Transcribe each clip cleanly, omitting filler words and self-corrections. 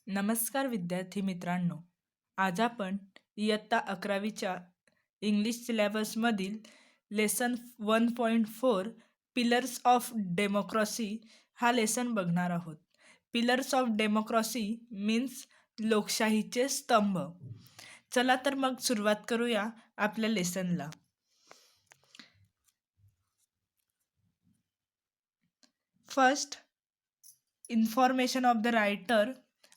नमस्कार विद्यार्थी मित्रांनो. आज आपण इयत्ता 11वीच्या इंग्लिश सिलेबसमधील लेसन 1.4 पिलर्स ऑफ डेमोक्रसी हा लेसन बघणार आहोत. पिलर्स ऑफ डेमोक्रसी मीन्स लोकशाहीचे स्तंभ. चला तर मग सुरुवात करूया आपल्या लेसनला. First, information of the writer.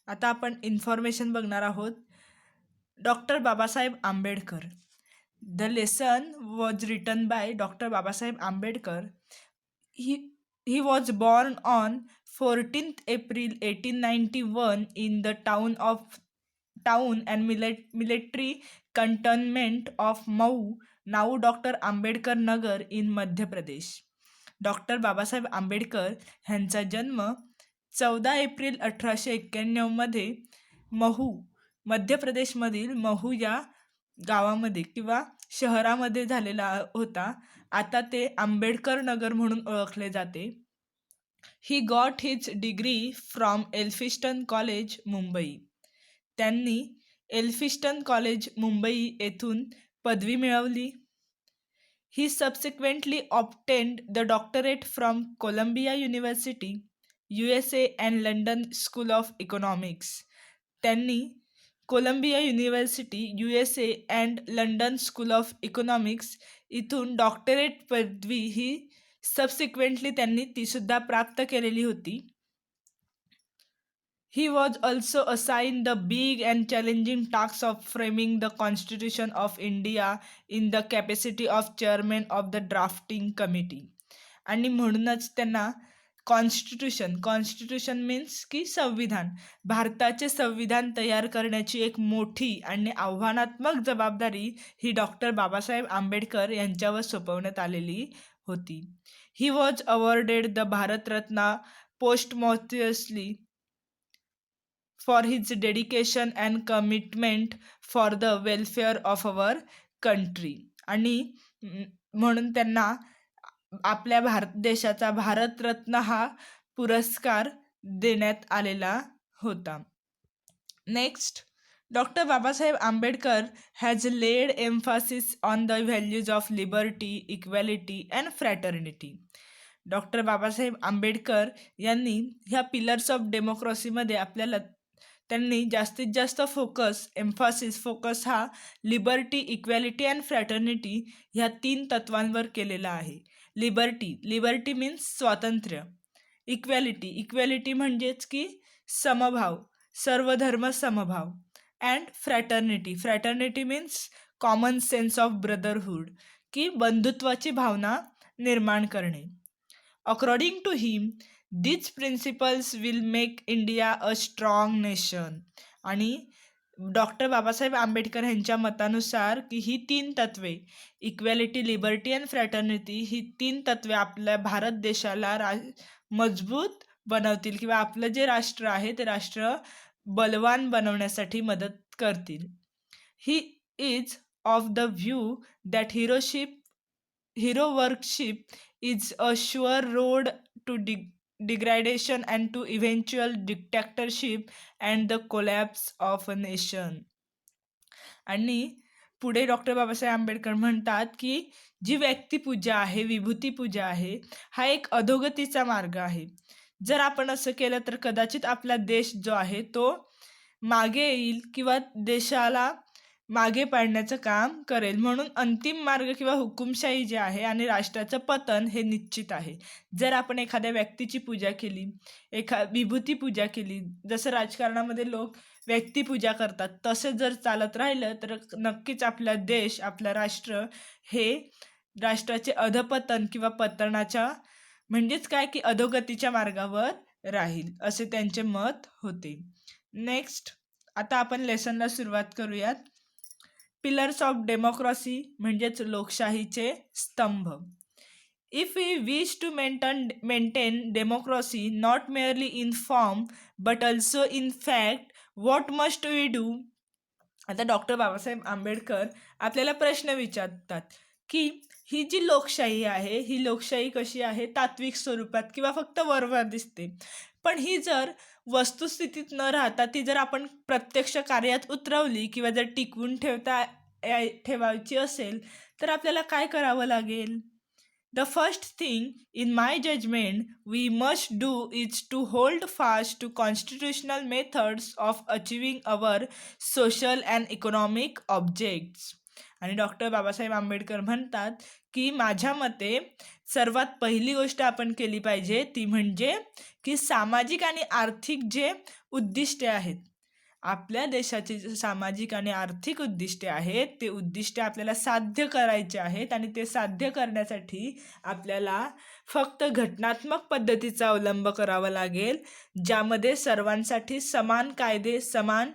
आता आपण इन्फॉर्मेशन बघणार आहोत. Doctor Babasaheb Ambedkar. The lesson was written by doctor Babasaheb Ambedkar. He was born on 14th April 1891 in the town and military cantonment of Mau, now Dr. Ambedkar Nagar in Madhya Pradesh. Doctor Babasaheb Ambedkar ह्यांचा जन्म 14 April 1891 मध्ये महू, मध्य प्रदेशमधील महू या गावामध्ये किंवा शहरामध्ये झालेला होता. आता ते आंबेडकर नगर म्हणून ओळखले जाते. He got his degree from Elphinstone college Mumbai. त्यांनी एल्फिस्टन कॉलेज मुंबई येथून पदवी मिळवली. He subsequently obtained the doctorate from Columbia university USA and London school of economics. त्यांनी Columbia university USA and London school of economics इथून doctorate पदवी he subsequently त्यांनी तीसुद्धा प्राप्त केलेली होती. He was also assigned the big and challenging task of framing the Constitution of India in the capacity of chairman of the drafting committee. आणि म्हणूनच त्यांना कॉन्स्टिट्यूशन मीन्स की संविधान, भारताचे संविधान तयार करण्याची एक मोठी आणि आव्हानात्मक जबाबदारी ही डॉक्टर बाबासाहेब आंबेडकर यांच्यावर सोपवण्यात आलेली होती. He was awarded the Bharat Ratna posthumously for his dedication and commitment for the welfare of our country. आणि म्हणून त्यांना आपल्या भारत देशाचा भारतरत्न हा पुरस्कार देण्यात आलेला होता. Next, doctor Babasaheb Ambedkar has laid emphasis on the values of liberty, equality and fraternity. Doctor Babasaheb Ambedkar यांनी ह्या पिलर्स ऑफ डेमोक्रसीमध्ये आपल्याला त्यांनी जास्तीत जास्त फोकस हा लिबर्टी, इक्वॅलिटी अँड फ्रॅटर्निटी ह्या 3 तत्वांवर केलेला आहे. लिबर्टी मीन्स स्वातंत्र्य. इक्वॅलिटी म्हणजेच की समभाव, सर्व धर्म समभाव. And fraternity means common sense of brotherhood, की बंधुत्वाची भावना निर्माण करणे. According to him, these principles will make India a strong nation. आणि डॉक्टर बाबासाहेब आंबेडकर यांच्या मतानुसार की ही 3 तत्वे, इक्वॅलिटी, लिबर्टी अँड फ्रॅटर्निटी, ही 3 तत्वे आपल्या भारत देशाला मजबूत बनवतील किंवा आपलं जे राष्ट्र आहे ते राष्ट्र बलवान बनवण्यासाठी मदत करतील. He is of the view that hero worship is a sure road to degradation and to eventual dictatorship and the collapse of a nation. आणि पुढे डॉक्टर बाबासाहेब आंबेडकर म्हणतात की जी व्यक्तिपूजा आहे, विभूतीपूजा आहे, हा एक अधोगतीचा मार्ग आहे. जर आपण असं केलं तर कदाचित आपला देश जो आहे तो मागे येईल किंवा देशाला मागे पाडण्याचं काम करेल. म्हणून अंतिम मार्ग किंवा हुकुमशाही जे आहे आणि राष्ट्राचं पतन हे निश्चित आहे. जर आपण एखाद्या व्यक्तीची पूजा केली, विभूती पूजा केली, जसं राजकारणामध्ये लोक व्यक्तिपूजा करतात, तसे जर चालत राहिलं तर नक्कीच आपला देश, आपलं राष्ट्र हे राष्ट्राचे अधपतन किंवा पतनाच्या म्हणजेच काय की अधोगतीच्या मार्गावर राहील, असे त्यांचे मत होते. नेक्स्ट, आता आपण लेसनला सुरुवात करूयात. पिलर्स ऑफ डेमोक्रसी म्हणजेच लोकशाहीचे स्तंभ. If we wish to maintain democracy not merely in form but also in fact, what must we do. आता डॉक्टर बाबासाहेब आंबेडकर आपल्याला प्रश्न विचारतात की ही जी लोकशाही आहे, ही लोकशाही कशी आहे, तात्विक स्वरूपात किंवा फक्त वरवर दिसते, पण ही जर वस्तुस्थितीत न राहता ती जर आपण प्रत्यक्ष कार्यात उतरवली किंवा जर टिकवून ठेवायची असेल तर आपल्याला काय करावं लागेल? The first thing, in my judgment, we must do is to hold fast to constitutional methods of achieving our social and economic objects. आणि डॉक्टर बाबासाहेब आंबेडकर म्हणतात की माझ्या मते सर्वात पहिली गोष्ट आपण केली पाहिजे ती म्हणजे की सामाजिक आणि आर्थिक जे उद्दिष्टे आहेत, आपल्या देशाची जे सामाजिक आणि आर्थिक उद्दिष्टे आहेत ते उद्दिष्टे आपल्याला साध्य करायचे आहेत आणि ते साध्य करण्यासाठी आपल्याला फक्त घटनात्मक पद्धतीचा अवलंब करावा लागेल, ज्यामध्ये सर्वांसाठी समान कायदे, समान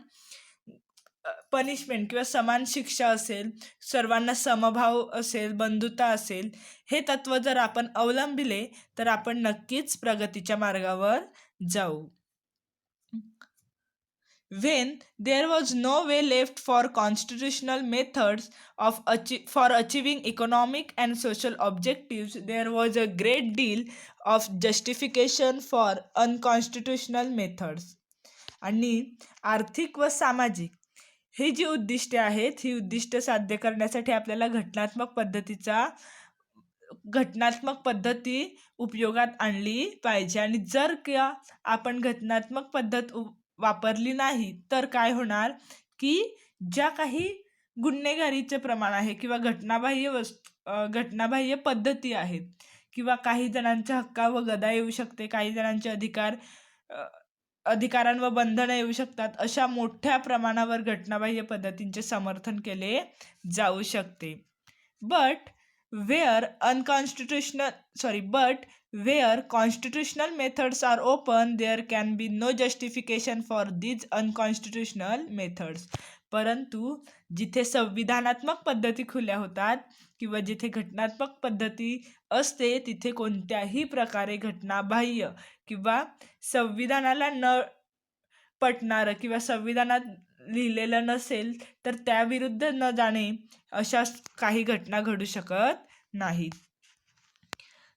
पनिशमेंट किंवा समान शिक्षा असेल, सर्वांना समभाव असेल, बंधुता असेल. हे तत्व जर आपण अवलंबिले तर आपण नक्कीच प्रगतीच्या मार्गावर जाऊ. When there was no way left for constitutional methods for achieving economic and social objectives, there was a great deal of justification for unconstitutional methods. आणि आर्थिक व सामाजिक ही जी उद्दिष्टे आहेत, ही उद्दिष्ट साध्य करण्यासाठी आपल्याला घटनात्मक पद्धती उपयोगात आणली पाहिजे. आणि जर का आपण घटनात्मक पद्धत वापरली नाही तर काय होणार की ज्या काही गुन्हेगारीचे प्रमाण आहे किंवा घटनाबाह्य पद्धती आहेत किंवा काही जणांच्या हक्कावर गदा येऊ शकते, काही जणांचे अधिकारांवर बंधनं येऊ शकतात, अशा मोठ्या प्रमाणावर घटनाबाह्य पद्धतींचे समर्थन केले जाऊ शकते. But where constitutional methods are open, there can be no justification for these unconstitutional methods. परंतु जिथे संविधानात्मक पद्धती खुल्या होतात किंवा जिथे घटनात्मक पद्धती असते तिथे कोणत्याही प्रकारे घटनाबाह्य किंवा संविधानाला न पटणारं किंवा संविधानात लिहिलेलं नसेल तर त्याविरुद्ध न जाणे अशा काही घटना घडू शकत नाहीत.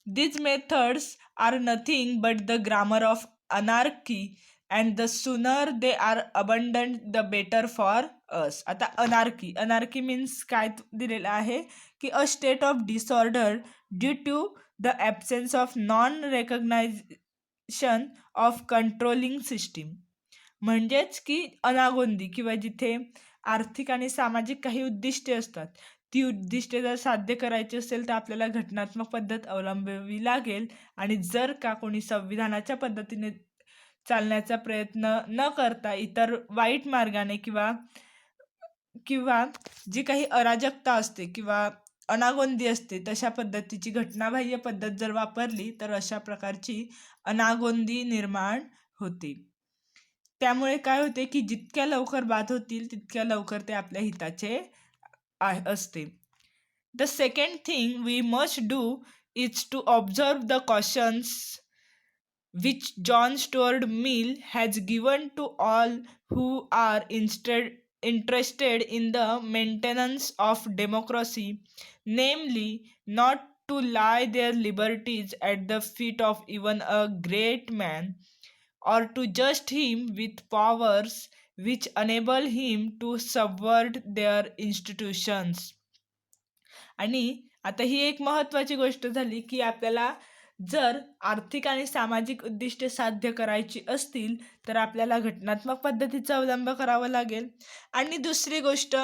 These methods are nothing but the grammar of anarchy and the sooner they are abandoned the better for us. आता अनार्की मीन्स काय दिलेलं आहे की a state of disorder due to the absence of non recognization of controlling system. म्हणजेच की अनागोंदी किंवा जिथे आर्थिक आणि सामाजिक काही उद्दिष्टे असतात, ती उद्दिष्टे जर साध्य करायची असेल तर आपल्याला घटनात्मक पद्धत अवलंबावी लागेल. आणि जर का कोणी संविधानाच्या पद्धतीने चालण्याचा प्रयत्न न करता इतर वाईट मार्गाने किंवा जी काही अराजकता असते किंवा अनागोंदी असते तशा पद्धतीची घटनाबाह्य पद्धत जर वापरली तर अशा प्रकारची अनागोंदी निर्माण होते. त्यामुळे काय होते की जितक्या लवकर बाद होतील तितक्या लवकर ते आपल्या हिताचे असते. The second thing we must do is to observe the cautions which John Stuart Mill has given to all who are interested in the maintenance of democracy, namely not to lay their liberties at the feet of even a great man, or to judge him with powers which enable him to subvert their institutions. आणि आता ही एक महत्त्वाची गोष्ट झाली की आपल्याला जर आर्थिक आणि सामाजिक उद्दिष्टे साध्य करायची असतील तर आपल्याला घटनात्मक पद्धतीचा अवलंब करावा लागेल. आणि दुसरी गोष्ट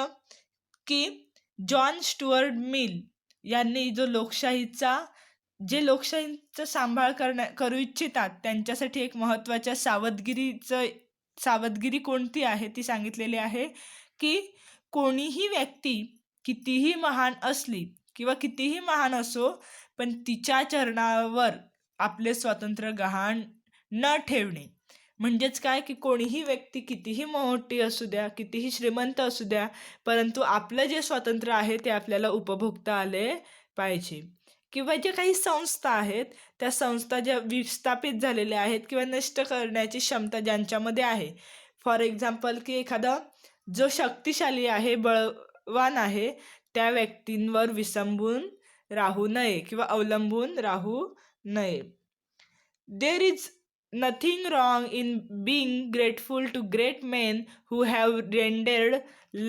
की जॉन स्टुअर्ट मिल यांनी जे लोकशाहीचा सांभाळ करू इच्छितात त्यांच्यासाठी एक महत्त्वाच्या सावधगिरी कोणती आहे ती सांगितलेली आहे की कोणीही व्यक्ती कितीही महान असली किंवा कितीही महान असो पण तिच्या चरणावर आपले स्वातंत्र्य गहाण न ठेवणे. म्हणजेच काय की कोणीही व्यक्ती कितीही मोठी असू द्या, कितीही श्रीमंत असू द्या, परंतु आपलं जे स्वातंत्र्य आहे ते आपल्याला उपभोगता आले पाहिजे. किंवा जे काही संस्था आहेत त्या संस्था ज्या विस्थापित झालेल्या आहेत किंवा नष्ट करण्याची क्षमता ज्यांच्यामध्ये आहे, फॉर एक्झाम्पल की एखादा जो शक्तिशाली आहे, बळवान आहे, त्या व्यक्तींवर विसंबून राहू नये किंवा अवलंबून राहू नये. There is nothing wrong in being grateful to great men who have rendered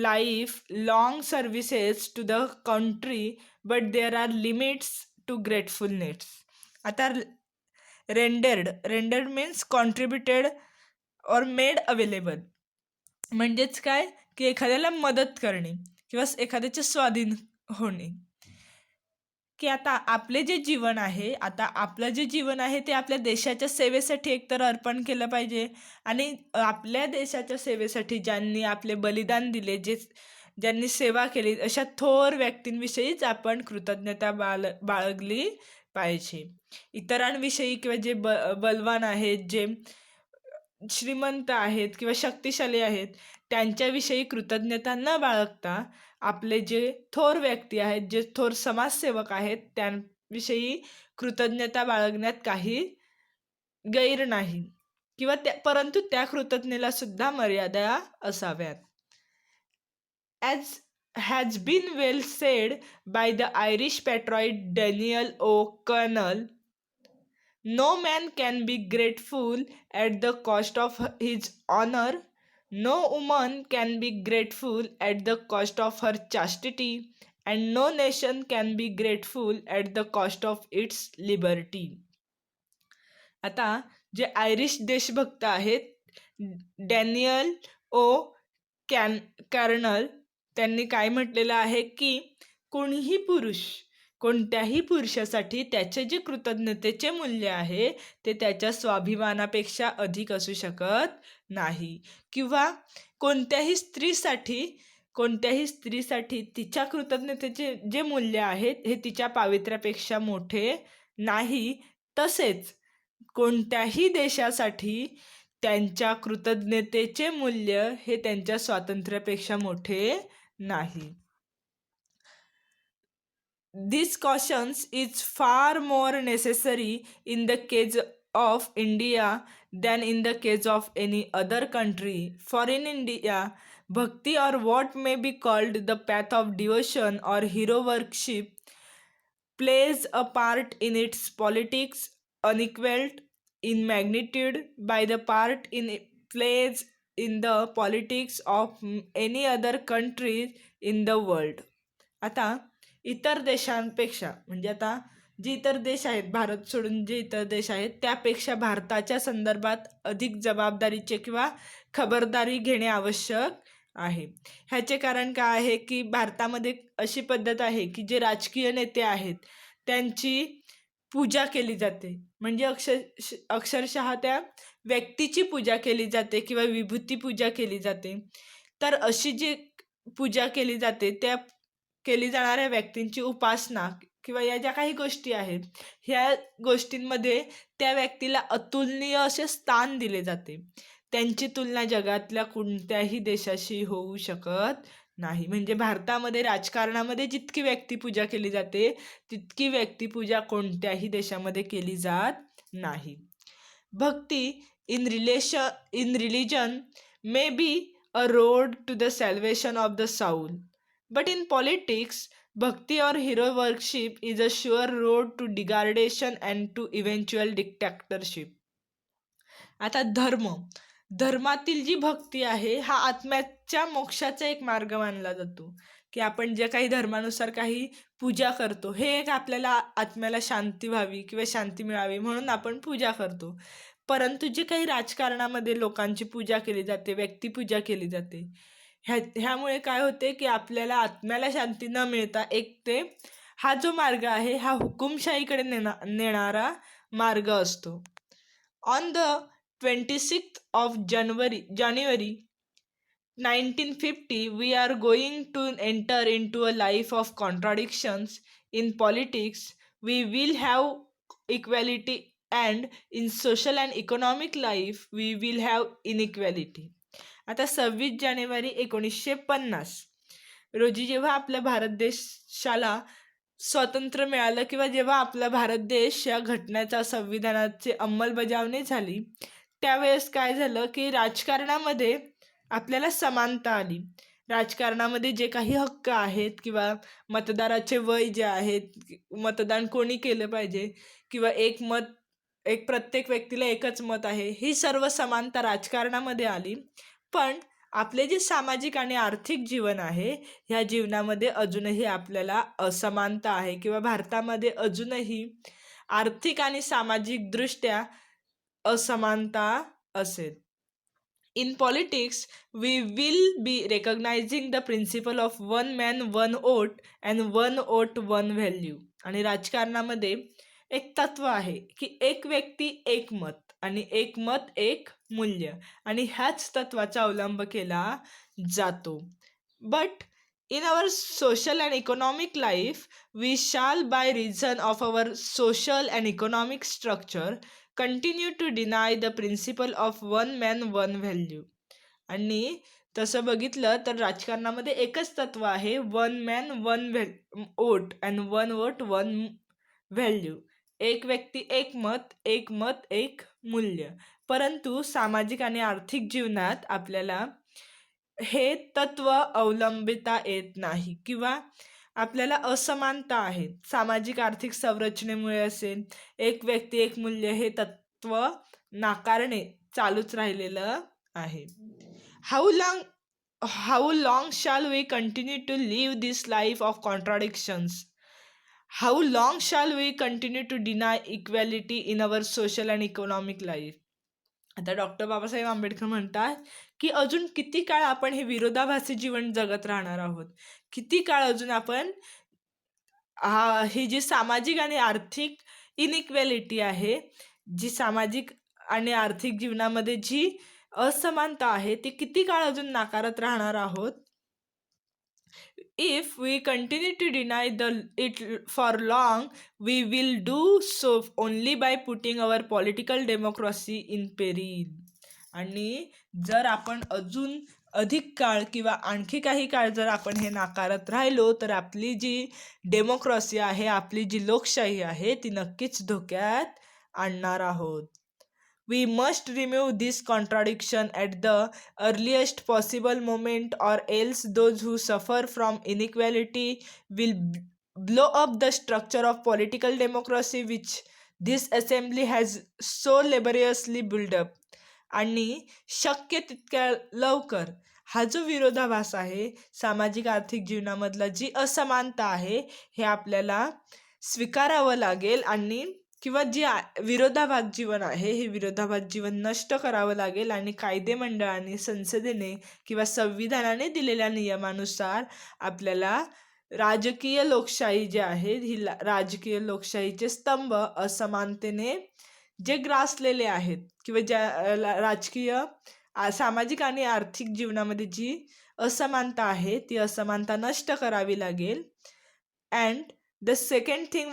lifelong services to the country, but there are limits to gratefulness. आता rendered means contributed or made available. म्हणजेच काय की एखाद्याला मदत करणे किंवा एखाद्याचे स्वाधीन होणे. की आता आपले जे जीवन आहे, आता आपलं जे जीवन आहे ते आपल्या देशाच्या सेवेसाठी एकतर अर्पण केलं पाहिजे. आणि आपल्या देशाच्या सेवेसाठी ज्यांनी आपले बलिदान दिले, ज्यांनी सेवा केली, अशा थोर व्यक्तींविषयीच आपण कृतज्ञता बाळगली पाहिजे. इतरांविषयी किंवा जे बलवान आहेत, जे श्रीमंत आहेत किंवा शक्तिशाली आहेत, त्यांच्याविषयी कृतज्ञता न बाळगता आपले जे थोर व्यक्ती आहेत, जे थोर समाजसेवक आहेत, त्यांविषयी कृतज्ञता बाळगण्यात काही गैर नाही किंवा परंतु त्या कृतज्ञतेला सुद्धा मर्यादा असाव्यात. As has been well said by the Irish patriot Daniel O'Connell, no man can be grateful at the cost of his honor. No woman can be grateful at the cost of her chastity, and no nation can be grateful at the cost of its liberty. आता जे Irish देशभक्त आहेत, Daniel ओ carnal, त्यांनी काय म्हटलेलं आहे की कोणत्याही पुरुषासाठी त्याचे जे कृतज्ञतेचे मूल्य आहे ते त्याच्या स्वाभिमानापेक्षा अधिक असू शकत नाही. किंवा कोणत्याही स्त्रीसाठी तिच्या कृतज्ञतेचे जे मूल्य आहे हे तिच्या पावित्र्यापेक्षा मोठे नाही. तसेच कोणत्याही देशासाठी त्यांच्या कृतज्ञतेचे मूल्य हे त्यांच्या स्वातंत्र्यापेक्षा मोठे नाही. This cautions is far more necessary in the case of India than in the case of any other country. For in India, bhakti, or what may be called the path of devotion or hero worship, plays a part in its politics unequaled in magnitude by the part it plays in the politics of any other country in the world. आता इतर देशांपेक्षा, म्हणजे आता जे इतर देश आहेत, भारत सोडून जे इतर देश आहेत, त्यापेक्षा भारताच्या संदर्भात अधिक जबाबदारीचे किंवा खबरदारी घेणे आवश्यक आहे. ह्याचे कारण काय आहे की भारतामध्ये अशी पद्धत आहे की जे राजकीय नेते आहेत त्यांची पूजा केली जाते. म्हणजे अक्षरशः त्या व्यक्तीची पूजा केली जाते किंवा विभूती पूजा केली जाते. तर अशी जी पूजा केली जाते त्या केली जाणाऱ्या व्यक्तींची उपासना किंवा या ज्या काही गोष्टी आहेत, ह्या गोष्टींमध्ये त्या व्यक्तीला अतुलनीय असे स्थान दिले जाते. त्यांची तुलना जगातल्या कोणत्याही देशाशी होऊ शकत नाही. म्हणजे भारतामध्ये राजकारणामध्ये जितकी व्यक्तिपूजा केली जाते तितकी व्यक्तिपूजा कोणत्याही देशामध्ये केली जात नाही. Bhakti in religion may be a road to the salvation of the soul, but in politics bhakti or hero worship is a sure road to degradation and to eventual dictatorship. आता धर्मातील जी भक्ती आहे हा आत्म्याच्या मोक्षाचा एक मार्ग मानला जातो. की आपण जे काही धर्मानुसार काही पूजा करतो हे एक आपल्याला आत्म्याला शांती व्हावी किंवा शांती मिळावी म्हणून आपण पूजा करतो. परंतु जे काही राजकारणामध्ये लोकांची पूजा केली जाते, व्यक्तिपूजा केली जाते, ह्यामुळे काय होते की आपल्याला आत्म्याला शांती न मिळता एक ते हा जो मार्ग आहे हा हुकुमशाहीकडे नेणारा मार्ग असतो. On the 26th of January 1950, we are going to enter into a life of contradictions. In politics, we will have equality, and in social and economic life, we will have inequality. आता 26 जानेवारी 1950 रोजी जेव्हा आपल्या भारत देशाला स्वातंत्र्य मिळालं किंवा जेव्हा आपला भारत देश या घटनेचा संविधानाची अंमलबजावणी झाली त्यावेळेस काय झालं की राजकारणामध्ये आपल्याला समानता आली. राजकारणामध्ये जे काही हक्क आहेत किंवा मतदाराचे वय जे आहेत, मतदान कोणी केलं पाहिजे किंवा एक मत एक प्रत्येक व्यक्तीला एकच मत आहे, ही सर्व समानता राजकारणामध्ये आली. पण आपले जे सामाजिक आणि आर्थिक जीवन आहे, ह्या जीवनामध्ये अजूनही आपल्याला असमानता आहे किंवा भारतामध्ये अजूनही आर्थिक आणि सामाजिक दृष्ट्या असमानता असेल. In politics, we will be recognizing the principle of one man, one vote and one vote, one value. आणि राजकारणामध्ये एक तत्व आहे की एक व्यक्ती एक मत आणि एक मत एक मूल्य, आणि ह्याच तत्वाचा अवलंब केला जातो. But in our social and economic life, we shall, by reason of our social and economic structure, continue to deny the principle of one man one value. आणि तसं बघितलं तर राजकारणामध्ये एकच तत्व आहे, one man one vote and one vote one value. एक व्यक्ती एक मत एक मूल्य. परंतु सामाजिक आणि आर्थिक जीवनात आपल्याला हे तत्व अवलंबिता येत नाही किंवा आपल्याला असमानता आहे. सामाजिक आर्थिक संरचनेमुळे असेल, एक व्यक्ती एक मूल्य हे तत्व नाकारणे चालूच राहिलेलं आहे. How long shall we continue to live this life of contradictions? How long shall we continue to deny equality in our social and economic life? आता डॉक्टर बाबासाहेब आंबेडकर म्हणतात की अजून किती काळ आपण हे विरोधाभासी जीवन जगत राहणार आहोत, किती काळ अजून आपण ही जी सामाजिक आणि आर्थिक इनइक्वॅलिटी आहे, जी सामाजिक आणि आर्थिक जीवनामध्ये जी असमानता आहे, ती किती काळ अजून नाकारत राहणार आहोत. If we continue to deny it for long, we will do so only by putting our political democracy in peril. आणि जर आपण अजून अधिक काळ किंवा आणखी काही काळ जर आपण हे नाकारत राहिलो तर आपली जी डेमोक्रसी आहे, आपली जी लोकशाही आहे, ती नक्कीच धोक्यात आणणार आहोत. We must remove this contradiction at the earliest possible moment, or else those who suffer from inequality will blow up the structure of political democracy which this assembly has so laboriously built up. आणि शक्य तितक्या लवकर हा जो विरोधाभास आहे, सामाजिक आर्थिक जीवनामधला जी असमानता आहे, हे आपल्याला स्वीकारावं लागेल आणि किंवा जी विरोधाभास जीवन आहे, हे विरोधाभास जीवन नष्ट करावं लागेल आणि कायदेमंडळाने, संसदेने किंवा संविधानाने दिलेल्या नियमानुसार आपल्याला राजकीय लोकशाही जी आहे, ही राजकीय लोकशाहीचे स्तंभ असमानतेने जे ग्रासलेले आहेत किंवा ज्या राजकीय सामाजिक आणि आर्थिक जीवनामध्ये जी असमानता आहे, ती असमानता नष्ट करावी लागेल. And the second thing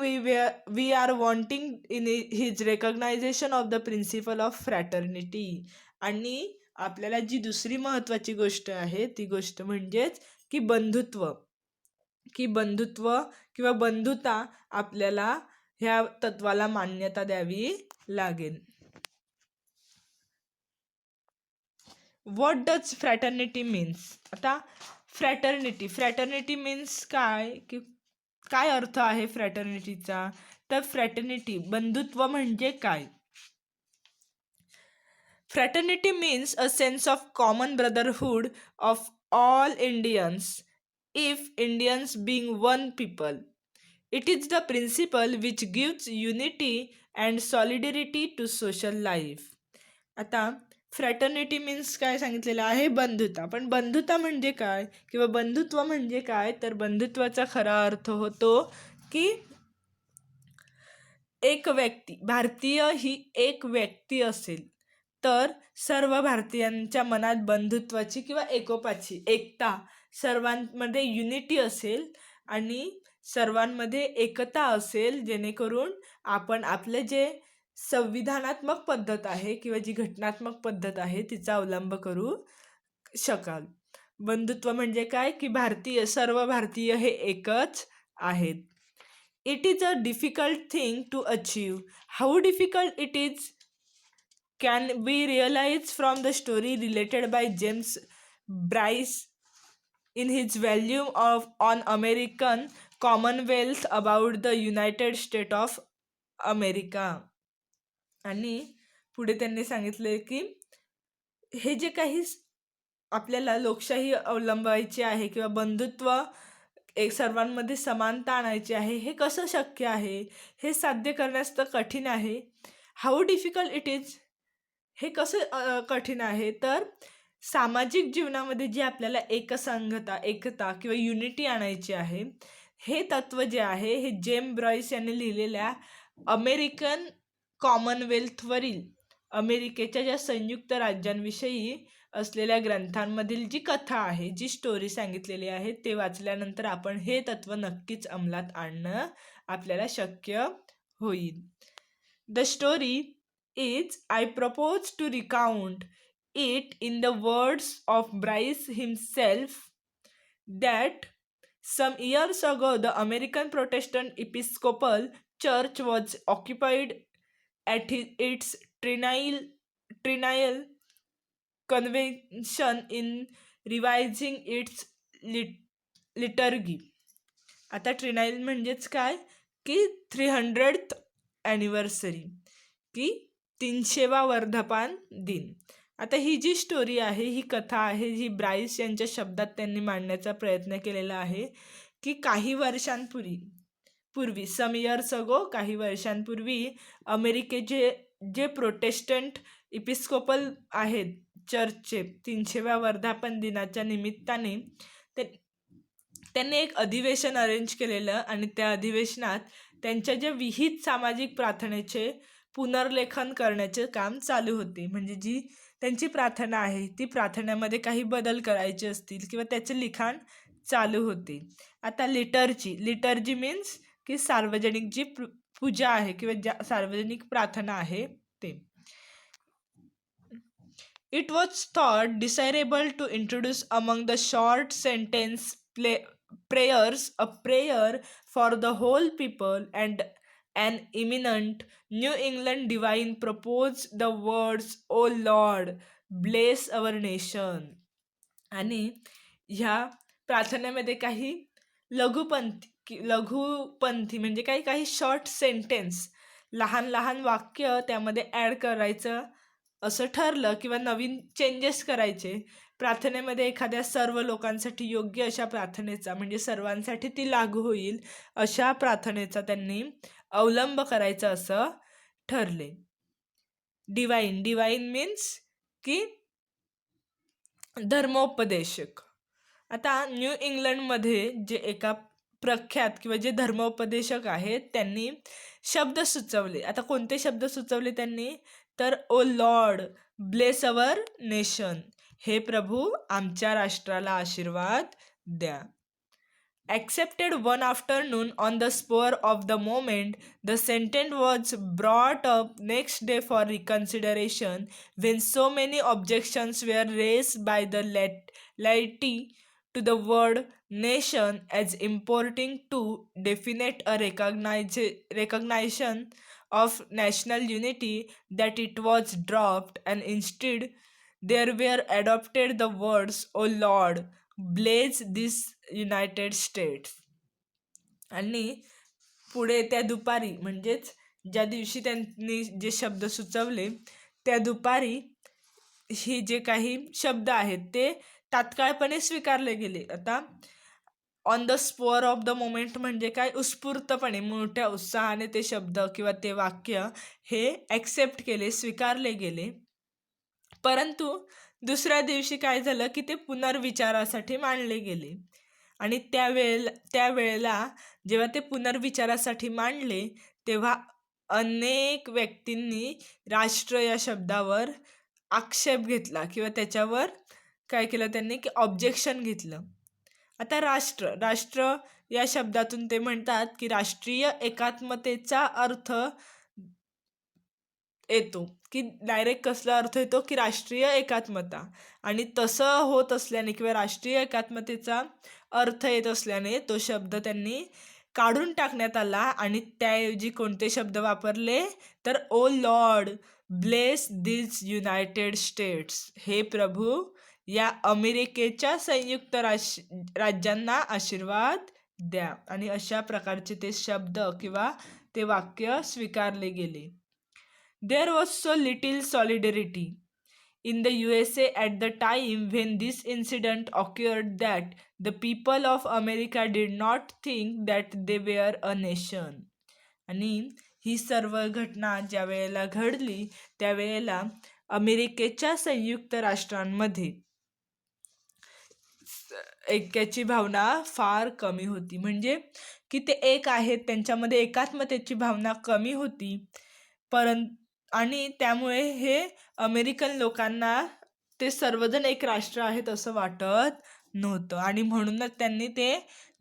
we are wanting in his recognition of the principle of fraternity. आणि आपल्याला जी दुसरी महत्त्वाची गोष्ट आहे, ती गोष्ट म्हणजेच की बंधुत्व किंवा बंधुता आपल्याला ह्या तत्वाला मान्यता द्यावी लागेल. What does fraternity means? आता फ्रॅटर्निटी मीन्स काय, की काय अर्थ आहे फ्रॅटर्निटीचा? तर फ्रॅटर्निटी बंधुत्व म्हणजे काय? Fraternity means a sense of common brotherhood of all Indians, if Indians being one people. It is the principle which gives unity and solidarity to social life. आता फ्रॅटर्निटी मीन्स काय सांगितलेलं आहे? बंधुता. पण बंधुता म्हणजे काय किंवा बंधुत्व म्हणजे काय? तर बंधुत्वाचा खरा अर्थ होतो की एक व्यक्ती, भारतीय ही एक व्यक्ती असेल तर सर्व भारतीयांच्या मनात बंधुत्वाची किंवा एकोपाची, एकता, सर्वांमध्ये युनिटी असेल आणि सर्वांमध्ये एकता असेल, जेणेकरून आपण आपले जे संविधानात्मक पद्धत आहे किंवा जी घटनात्मक पद्धत आहे तिचा अवलंब करू शकाल. बंधुत्व म्हणजे काय, की सर्व भारतीय हे एकच आहेत. It is a difficult thing to achieve. How difficult it is can be realized from the story related by James Bryce in his volume on American Commonwealth about the United States of America. आणि पुढे त्यांनी सांगितले की हे जे काही आपल्याला लोकशाही अवलंबायची आहे किंवा बंधुत्व एक सर्वांमध्ये समानता आणायची आहे, हे कसं शक्य आहे, हे साध्य करण्यास तर कठीण आहे. हाऊ डिफिकल्ट इट इज, हे कसं कठीण आहे, तर सामाजिक जीवनामध्ये जी आपल्याला एकता किंवा युनिटी आणायची आहे, हे तत्व जे आहे हे जेम ब्रॉइस यांनी लिहिलेल्या अमेरिकन कॉमनवेल्थवरील अमेरिकेच्या ज्या संयुक्त राज्यांविषयी असलेल्या ग्रंथांमधील जी कथा आहे, जी स्टोरी सांगितलेली आहे, ते वाचल्यानंतर आपण हे तत्व नक्कीच अंमलात आणणं आपल्याला शक्य होईल. The story is I propose to recount it in the words of Bryce himself that some years ago the American Protestant Episcopal Church was occupied at its triennial convention in revising its liturgy. आता ट्रिनाईल म्हणजेच काय की 300th anniversary, की 300वा वर्धापन दिन. आता ही जी story आहे, ही कथा आहे, ही ब्राईस यांच्या शब्दात त्यांनी मांडण्याचा प्रयत्न केलेला आहे की काही वर्षांपूर्वी सम इयर्स अगो, काही वर्षांपूर्वी अमेरिकेचे जे प्रोटेस्टंट इपिस्कोपल आहेत चर्चचे 300व्या वर्धापन दिनाच्या निमित्ताने त्यांनी एक अधिवेशन अरेंज केलेलं आणि त्या अधिवेशनात त्यांच्या ज्या विहित सामाजिक प्रार्थनेचे पुनर्लेखन करण्याचे काम चालू होते. म्हणजे जी त्यांची प्रार्थना आहे ती प्रार्थनेमध्ये काही बदल करायचे असतील किंवा त्याचे लिखाण चालू होते. आता लिटर्जी मीन्स की सार्वजनिक जी पूजा आहे किंवा ज्या सार्वजनिक प्रार्थना आहे ते. It was thought desirable to introduce among the short sentence prayers a prayer for the whole people, and an eminent New England divine proposed the words, "O Lord, bless our nation." आणि ह्या प्रार्थनेमध्ये काही लघुपंथी म्हणजे काही short sentence, लहान लहान वाक्य त्यामध्ये add करायचं असं ठरलं किंवा नवीन चेंजेस करायचे. प्रार्थनेमध्ये एखाद्या सर्व लोकांसाठी योग्य अशा प्रार्थनेचा, म्हणजे सर्वांसाठी ती लागू होईल अशा प्रार्थनेचा त्यांनी अवलंब करायचा असं ठरले. डिवाइन मीन्स की धर्मोपदेशक. आता न्यू इंग्लंडमध्ये जे एका प्रख्यात किंवा जे धर्मोपदेशक आहेत त्यांनी शब्द सुचवले. आता कोणते शब्द सुचवले त्यांनी, तर ओ लॉर्ड ब्लेस अवर नेशन, हे प्रभू आमच्या राष्ट्राला आशीर्वाद द्या. Accepted one afternoon on the spur of the moment, the sentence was brought up next day for reconsideration when so many objections were raised by the laity to the word nation as importing too definite a recognition of national unity that it was dropped, and instead there were adopted the words, "O Lord, bless this United states." आणि पुढे त्या दुपारी, म्हणजेच ज्या दिवशी त्यांनी जे शब्द सुचवले त्या दुपारी ही जे काही शब्द आहेत ते तात्काळपणे स्वीकारले गेले. आता on the spore of the moment म्हणजे काय, उत्स्फूर्तपणे मोठ्या उत्साहाने ते शब्द किंवा ते वाक्य हे ॲक्सेप्ट केले, स्वीकारले गेले. परंतु दुसऱ्या दिवशी काय झालं की ते पुनर्विचारासाठी मांडले गेले. आणि त्यावेळेला जेव्हा ते पुनर्विचारासाठी मांडले तेव्हा अनेक व्यक्तींनी राष्ट्र या शब्दावर आक्षेप घेतला किंवा त्याच्यावर काय केलं त्यांनी की ऑब्जेक्शन घेतलं. आता राष्ट्र या शब्दातून ते म्हणतात की राष्ट्रीय एकात्मतेचा अर्थ येतो, की डायरेक्ट कसला अर्थ येतो की राष्ट्रीय एकात्मता. आणि तसं होत असल्याने किंवा राष्ट्रीय एकात्मतेचा अर्थ येत असल्याने तो शब्द त्यांनी काढून टाकण्यात आला आणि त्याऐवजी कोणते शब्द वापरले, तर ओ lord bless this United states, हे प्रभू या अमेरिकेच्या संयुक्त राज्यांना आशीर्वाद द्या. आणि अशा प्रकारचे ते शब्द किंवा ते वाक्य स्वीकारले गेले. There was so little solidarity in the USA at the time when this incident occurred that the people of America did not think that they were a nation. आणि ही सर्व घटना ज्या वेळेला घडली त्यावेळेला अमेरिकेच्या संयुक्त राष्ट्रांमध्ये ऐक्याची भावना फार कमी होती. म्हणजे की ते एक आहेत, त्यांच्यामध्ये एकात्मतेची भावना कमी होती. आणि त्यामुळे हे अमेरिकन लोकांना ते सर्वजण एक राष्ट्र आहेत असं वाटत नव्हतं. आणि म्हणूनच त्यांनी ते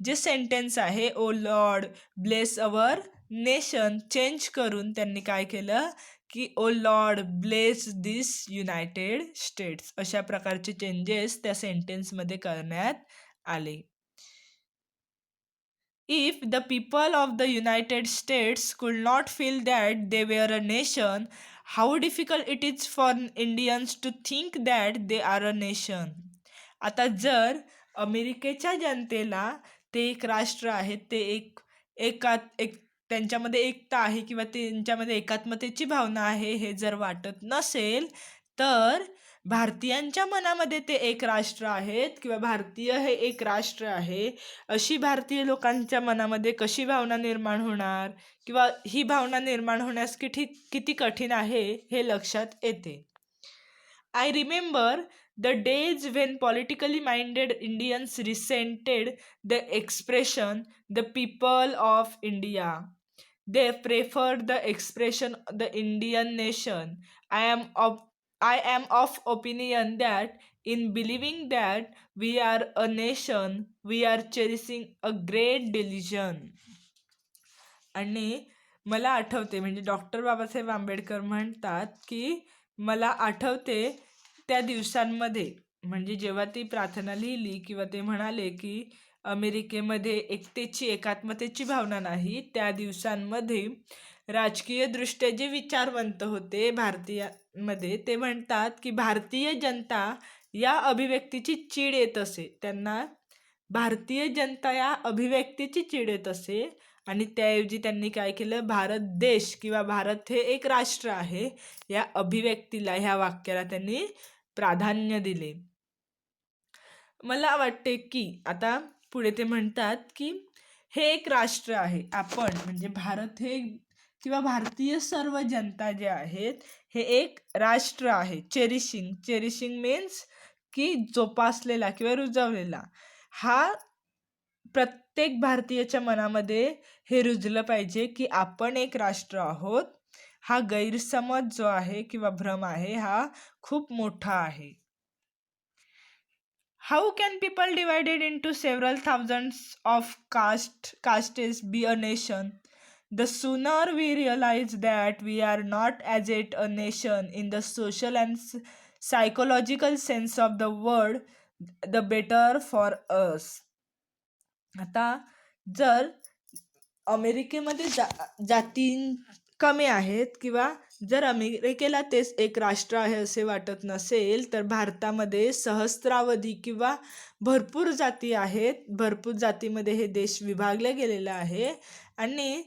जे सेंटेन्स आहे, O lord bless our nation, change करून त्यांनी काय केलं की O lord bless this United States, अशा प्रकारचे चेंजेस त्या सेंटेन्समध्ये करण्यात आले. If the people of the United States could not feel that they were a nation, how difficult it is for Indians to think that they are a nation. आता जर अमेरिकेच्या जनतेला ते एक राष्ट्र आहे, ते एक त्यांच्यामध्ये एकता आहे किंवा त्यांच्यामध्ये एकात्मतेची भावना आहे हे जर वाटत नसेल, तर भारतीयांच्या मनामध्ये ते एक राष्ट्र आहेत किंवा भारतीय हे एक राष्ट्र आहे अशी भारतीय लोकांच्या मनामध्ये कशी भावना निर्माण होणार किंवा ही भावना निर्माण होण्यास किती कठीण आहे हे लक्षात येते. I remember the days when politically minded Indians resented the expression the people of India. They preferred the expression the Indian nation. I am of opinion that in believing that we are a nation, we are cherishing a great delusion. आणि मला आठवते, म्हणजे doctor Babasaheb Ambedkar म्हणतात की मला आठवते त्या दिवसांमध्ये, म्हणजे जेव्हा ती प्रार्थना लिहिली किंवा ते म्हणाले की अमेरिकेमध्ये एकतेची एकात्मतेची भावना नाही, त्या दिवसांमध्ये राजकीय दृष्ट्या जे विचारवंत होते भारतीयामध्ये ते म्हणतात की भारतीय जनता या अभिव्यक्तीची चीड येत असे, त्यांना भारतीय जनता या अभिव्यक्तीची चीड येत असे. आणि त्याऐवजी त्यांनी काय केलं, भारत देश किंवा भारत हे एक राष्ट्र आहे या अभिव्यक्तीला, ह्या वाक्याला त्यांनी प्राधान्य दिले. मला वाटते की आता पुढे ते म्हणतात की हे एक राष्ट्र आहे, आपण म्हणजे भारत हे किंवा भारतीय सर्व जनता जे आहेत हे एक राष्ट्र आहे. चेरिशिंग मीन्स की जोपासलेला किंवा रुजवलेला. हा प्रत्येक भारतीयाच्या मनामध्ये हे रुजलं पाहिजे की आपण एक राष्ट्र आहोत. हा गैरसमज जो आहे किंवा भ्रम आहे हा खूप मोठा आहे. How can people divided into several thousands of castes be a nation? The sooner we realize that we are not as yet a nation in the social and psychological sense of the word, the better for us. आता जर अमेरिकेमध्ये जाती कमी आहेत किंवा जर अमेरिकेला तेच एक राष्ट्र आहे असे वाटत नसेल, तर भारतामध्ये सहस्रावधी किंवा भरपूर जाती आहेत. भरपूर जातीमध्ये हे देश विभागले गेलेलं आहे. आणि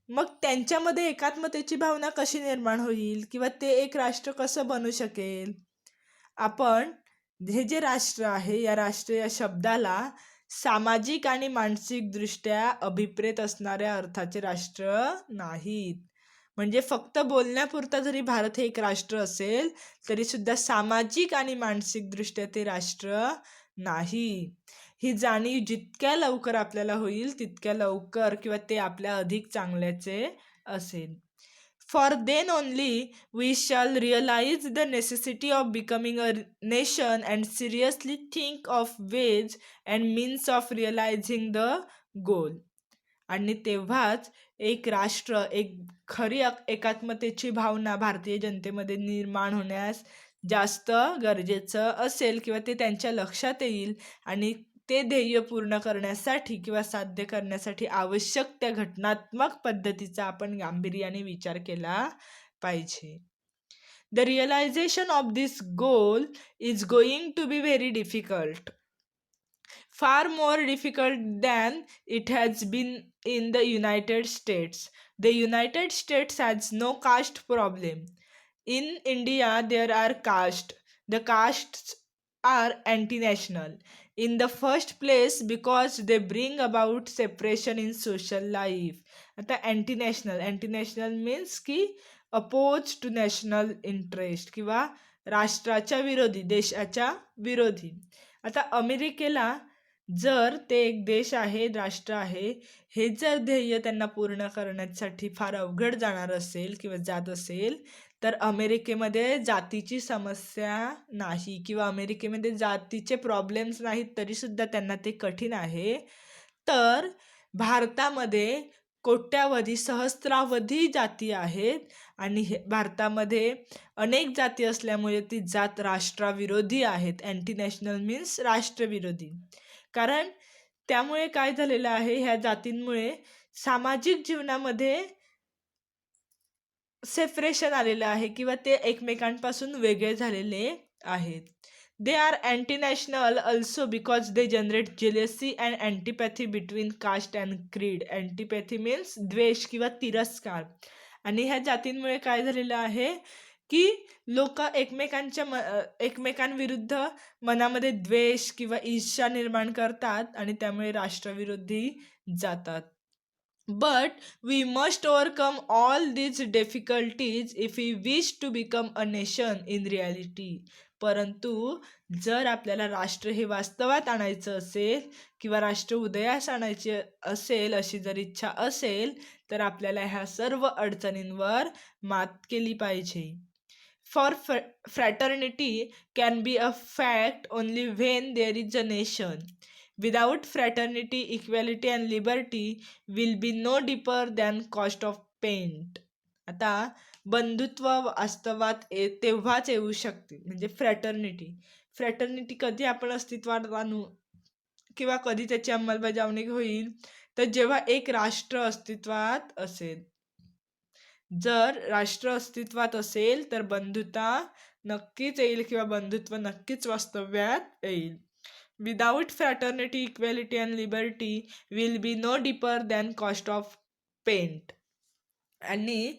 मग त्यांच्यामध्ये एकात्मतेची भावना कशी निर्माण होईल किंवा ते एक राष्ट्र कसं बनू शकेल. आपण हे जे राष्ट्र आहे या राष्ट्र या शब्दाला सामाजिक आणि मानसिक दृष्ट्या अभिप्रेत असणाऱ्या अर्थाचे राष्ट्र नाहीत. म्हणजे फक्त बोलण्यापुरता जरी भारत हे एक राष्ट्र असेल तरी सुद्धा सामाजिक आणि मानसिक दृष्ट्या ते राष्ट्र नाही. ही जाणीव जितक्या लवकर आपल्याला होईल तितक्या लवकर किंवा ते आपल्या अधिक चांगल्याचे असेल. For then only we shall realize the necessity of becoming a nation and seriously think of ways and means of realizing the goal. आणि तेव्हाच एक राष्ट्र, एक खरी एकात्मतेची भावना भारतीय जनतेमध्ये निर्माण होण्यास जास्त गरजेचं असेल किंवा ते त्यांच्या लक्षात येईल. आणि ते ध्येय पूर्ण करण्यासाठी किंवा साध्य करण्यासाठी आवश्यक त्या घटनात्मक पद्धतीचा आपण गांभीर्याने विचार केला पाहिजे. The realization of this goal is going to be very difficult. Far more difficult than it has been in the United States. The United States has no caste problem. In India, there are castes. The castes are anti-national. In the first place, because they bring about separation in social life. आता anti-national means की oppose to national interest किंवा राष्ट्राच्या विरोधी, देशाच्या विरोधी. आता अमेरिकेला जर ते एक देश आहे, राष्ट्र आहे, हे जर ध्येय त्यांना पूर्ण करण्यासाठी फार अवघड जाणार असेल किंवा जात असेल, तर अमेरिकेमध्ये जातीची समस्या नाही किंवा अमेरिकेमध्ये जातीचे प्रॉब्लेम्स नाहीत तरीसुद्धा त्यांना ते कठीण आहे. तर भारतामध्ये कोट्यावधी सहस्रावधी जाती आहेत आणि भारतामध्ये अनेक जाती असल्यामुळे ती जात राष्ट्राविरोधी आहेत. अँटी नॅशनल मीन्स राष्ट्रविरोधी. कारण त्यामुळे काय झालेलं आहे, ह्या जातींमुळे सामाजिक जीवनामध्ये सेपरेशन आलेलं आहे किंवा ते एकमेकांपासून वेगळे झालेले आहेत. They are anti national also because they generate jealousy and antipathy between caste and creed. Antipathy means द्वेष किंवा तिरस्कार. आणि ह्या जातींमुळे काय झालेलं आहे की लोक एकमेकांविरुद्ध मनामध्ये द्वेष किंवा ईर्ष्या निर्माण करतात आणि त्यामुळे राष्ट्रविरोधी जातात. But we must overcome all these difficulties if we wish to become a nation in reality. परंतु जर आपल्याला राष्ट्र हे वास्तवात आणायचं असेल किंवा राष्ट्र उदयास आणायचे असेल अशी जर इच्छा असेल तर आपल्याला ह्या सर्व अडचणींवर मात केली पाहिजे. For fraternity can be a fact only when there is a nation. Without fraternity, equality and liberty will be no deeper than cost of paint. आता बंधुत्व वास्तवात तेव्हाच येऊ शकते, म्हणजे फ्रॅटर्निटी कधी आपण अस्तित्वात आणू किंवा कधी त्याची अंमलबजावणी होईल तर जेव्हा एक राष्ट्र अस्तित्वात असेल. जर राष्ट्र अस्तित्वात असेल तर बंधुता नक्कीच येईल किंवा बंधुत्व नक्कीच वास्तव्यात येईल. Without fraternity, equality and liberty will be no deeper than cost of paint. आणि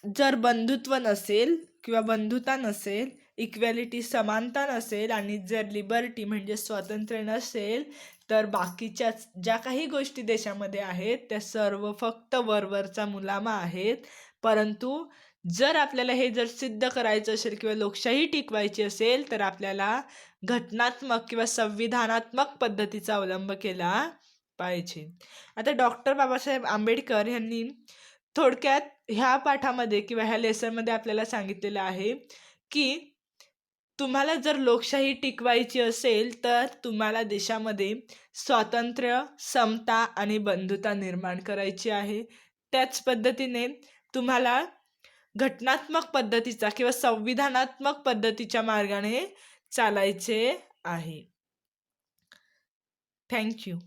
जर बंधुत्व नसेल किंवा बंधुता नसेल, इक्वॅलिटी समानता नसेल आणि जर लिबर्टी म्हणजे स्वातंत्र्य नसेल तर बाकीच्या ज्या काही गोष्टी देशामध्ये आहेत त्या सर्व फक्त वरवरचा मुलामा आहेत. परंतु जर आपल्याला हे जर सिद्ध करायचं असेल किंवा लोकशाही टिकवायची असेल तर आपल्याला घटनात्मक किंवा संविधानात्मक पद्धतीचा अवलंब केला पाहिजे. आता डॉक्टर बाबासाहेब आंबेडकर यांनी थोडक्यात ह्या पाठामध्ये किंवा ह्या लेसनमध्ये आपल्याला सांगितलेलं आहे की तुम्हाला जर लोकशाही टिकवायची असेल तर तुम्हाला देशामध्ये स्वातंत्र्य, समता आणि बंधुता निर्माण करायची आहे. त्याच पद्धतीने तुम्हाला घटनात्मक पद्धतीचा किंवा संविधानात्मक पद्धतीच्या मार्गाने चालायचे आहे. थँक्यू.